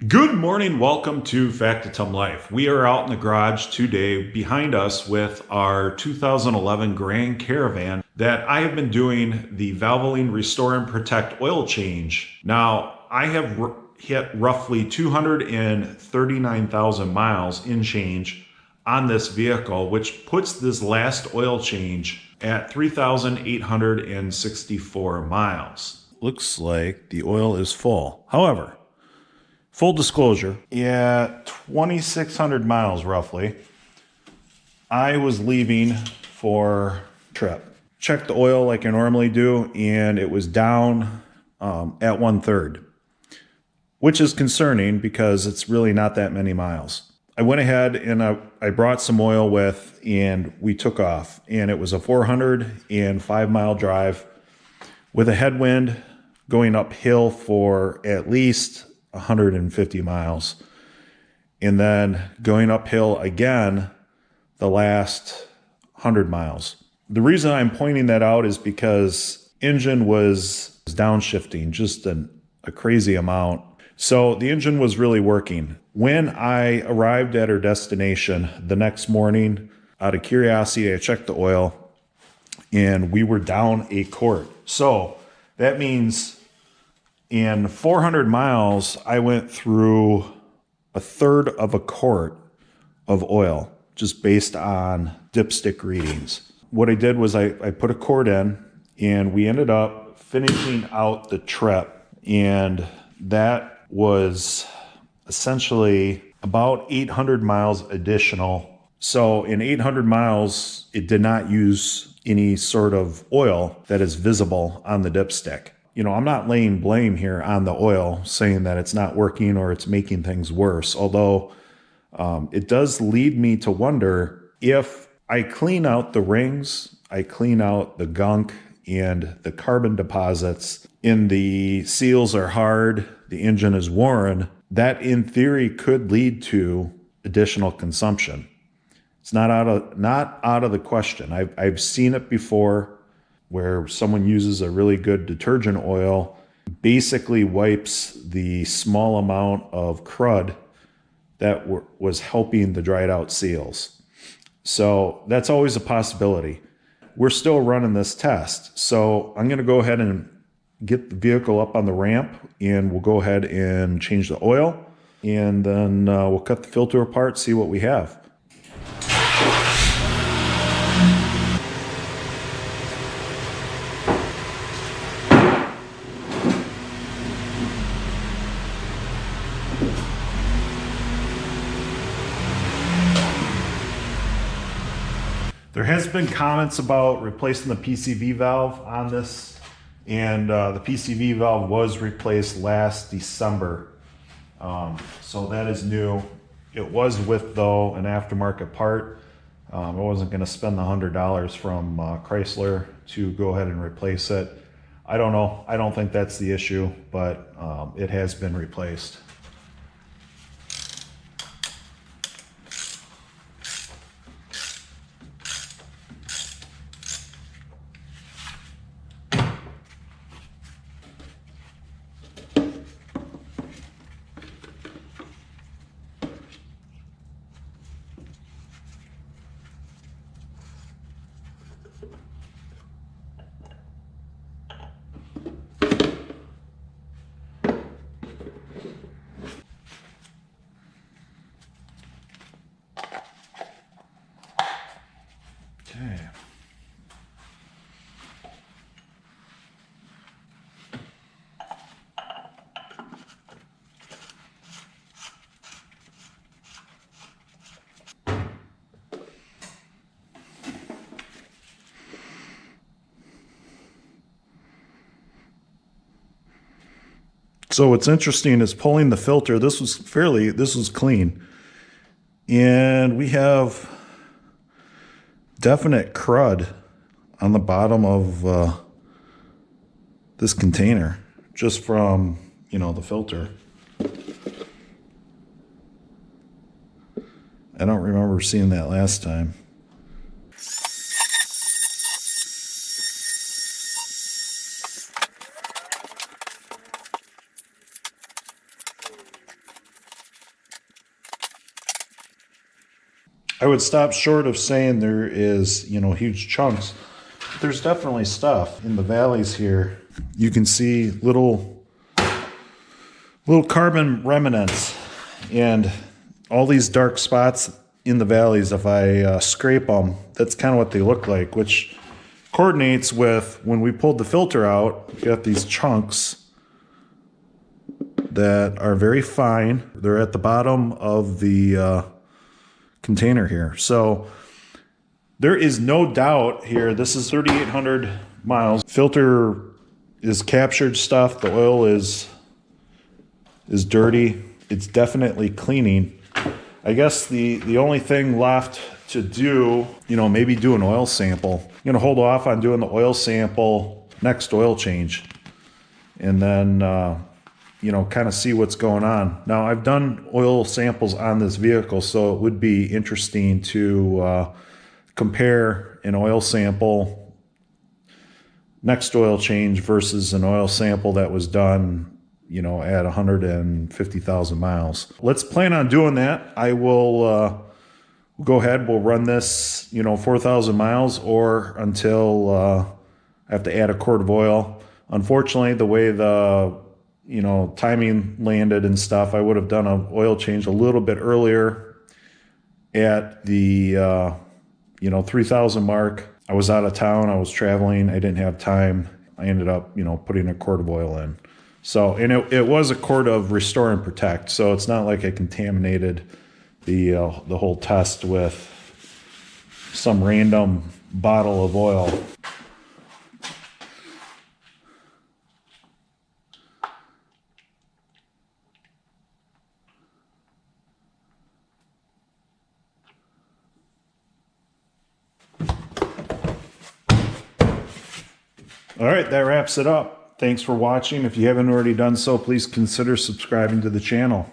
Good morning. Welcome to Factotum Life. We are out in the garage today behind us with our 2011 Grand Caravan that I have been doing the Valvoline Restore and Protect oil change. Now, I have hit roughly 239,000 miles in change on this vehicle, which puts this last oil change at 3,864 miles. Looks like the oil is full. However, full disclosure, at 2,600 miles roughly, I was leaving for a trip. Checked the oil like I normally do, and it was down at 1/3, which is concerning because it's really not that many miles. I went ahead and I brought some oil with, and we took off. And it was a 405-mile drive with a headwind going uphill for at least 150 miles, and then going uphill again the last 100 miles. The reason I'm pointing that out is because engine was downshifting just a crazy amount. So the engine was really working. When I arrived at our destination the next morning, out of curiosity, I checked the oil, and we were down a quart. So that means in 400 miles, I went through a third of a quart of oil just based on dipstick readings. What I did was I put a quart in, and we ended up finishing out the trip, and that was essentially about 800 miles additional. So in 800 miles, it did not use any sort of oil that is visible on the dipstick. You know, I'm not laying blame here on the oil, saying that it's not working or it's making things worse, although it does lead me to wonder if I clean out the rings, I clean out the gunk and the carbon deposits, and the seals are hard, the engine is worn, that in theory could lead to additional consumption. It's not out of the question. I've seen it before, where someone uses a really good detergent oil, basically wipes the small amount of crud that was helping the dried out seals. So that's always a possibility. We're still running this test. So I'm going to go ahead and get the vehicle up on the ramp, and we'll go ahead and change the oil, and then we'll cut the filter apart, see what we have. There has been comments about replacing the PCV valve on this, and the PCV valve was replaced last December. So that is new. It was with, though, an aftermarket part. I wasn't going to spend the $100 from Chrysler to go ahead and replace it. I don't know. I don't think that's the issue, but it has been replaced. Okay. So what's interesting is pulling the filter. This was clean. And we have definite crud on the bottom of this container, just from, the filter. I don't remember seeing that last time. I would stop short of saying there is, huge chunks. There's definitely stuff in the valleys here. You can see little carbon remnants and all these dark spots in the valleys. If I scrape them, that's kind of what they look like, which coordinates with when we pulled the filter out. We got these chunks that are very fine. They're at the bottom of the container here. So there is no doubt here, this is 3,800 miles. Filter is captured stuff. The oil is dirty. It's definitely cleaning. I guess the only thing left to do, maybe do an oil sample. I'm gonna hold off on doing the oil sample next oil change, and then kind of see what's going on. Now, I've done oil samples on this vehicle, so it would be interesting to compare an oil sample next oil change versus an oil sample that was done at 150,000 miles. Let's plan on doing that. I will go ahead. We'll run this, 4,000 miles or until I have to add a quart of oil. Unfortunately, the way the timing landed and stuff, I would have done an oil change a little bit earlier at the 3,000 mark. I was out of town. I was traveling. I didn't have time. I ended up, putting a quart of oil in. So, and it was a quart of Restore and Protect. So it's not like I contaminated the whole test with some random bottle of oil. All right, that wraps it up. Thanks for watching. If you haven't already done so, please consider subscribing to the channel.